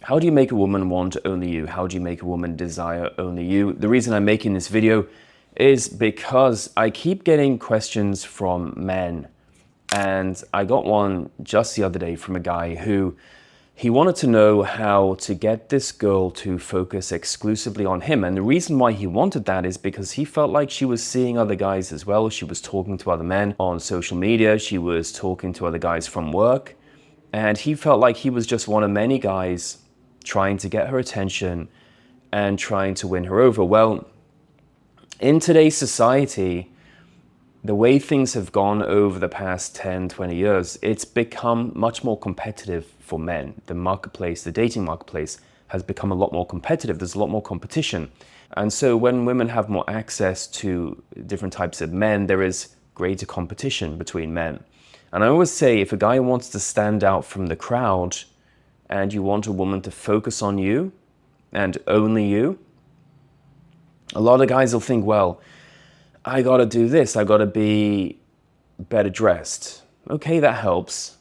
How do you make a woman want only you? How do you make a woman desire only you? The reason I'm making this video is because I keep getting questions from men. And I got one just the other day from a guy who he wanted to know how to get this girl to focus exclusively on him. And the reason why he wanted that is because he felt like she was seeing other guys as well. She was talking to other men on social media. She was talking to other guys from work. And he felt like he was just one of many guys trying to get her attention and trying to win her over. Well, in today's society, the way things have gone over the past 10, 20 years, it's become much more competitive for men. The marketplace, the dating marketplace has become a lot more competitive. There's a lot more competition. And so when women have more access to different types of men, there is greater competition between men. And I always say, if a guy wants to stand out from the crowd and you want a woman to focus on you and only you, a lot of guys will think, well, I gotta do this, I gotta be better dressed. Okay, that helps.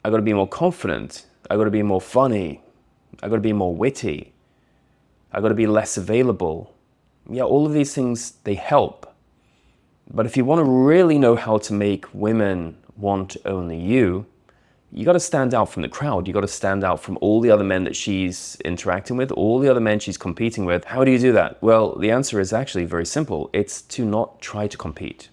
I gotta be more confident. I gotta be more funny. I gotta be more witty. I gotta be less available. Yeah, all of these things, they help. But if you wanna really know how to make women want only you, you gotta stand out from the crowd. You gotta stand out from all the other men that she's interacting with, all the other men she's competing with. How do you do that? Well, the answer is actually very simple. It's to not try to compete.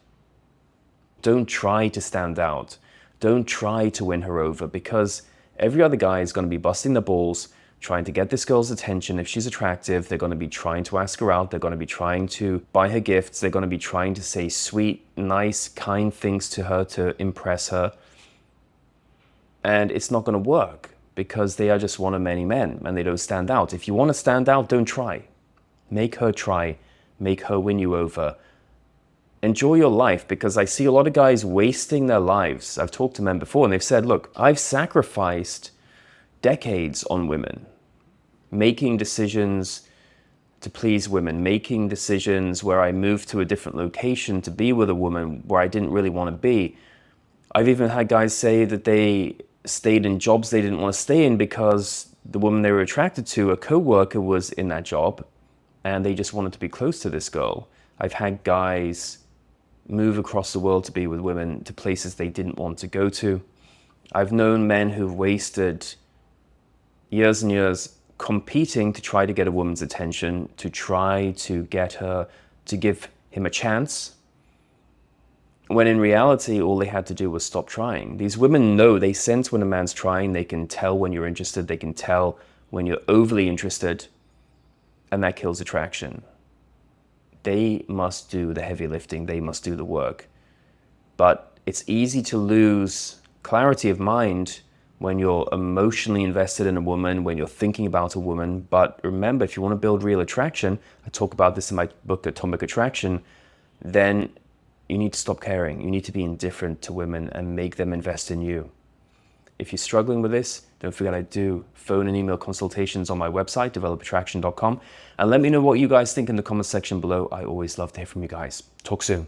Don't try to stand out. Don't try to win her over, because every other guy is gonna be busting their balls, trying to get this girl's attention. If she's attractive, they're gonna be trying to ask her out. They're gonna be trying to buy her gifts. They're gonna be trying to say sweet, nice, kind things to her to impress her. And it's not going to work because they are just one of many men and they don't stand out. If you want to stand out, don't try. Make her try. Make her win you over. Enjoy your life, because I see a lot of guys wasting their lives. I've talked to men before and they've said, look, I've sacrificed decades on women, making decisions to please women, making decisions where I moved to a different location to be with a woman where I didn't really want to be. I've even had guys say that they stayed in jobs they didn't want to stay in because the woman they were attracted to, a co-worker, was in that job and they just wanted to be close to this girl. I've had guys move across the world to be with women to places they didn't want to go to. I've known men who've wasted years and years competing to try to get a woman's attention, to try to get her to give him a chance, when in reality, all they had to do was stop trying. These women know, they sense when a man's trying, they can tell when you're interested, they can tell when you're overly interested, and that kills attraction. They must do the heavy lifting, they must do the work. But it's easy to lose clarity of mind when you're emotionally invested in a woman, when you're thinking about a woman. But remember, if you want to build real attraction, I talk about this in my book, Atomic Attraction, then you need to stop caring. You need to be indifferent to women and make them invest in you. If you're struggling with this, don't forget I do phone and email consultations on my website, develofattraction.com. And let me know what you guys think in the comment section below. I always love to hear from you guys. Talk soon.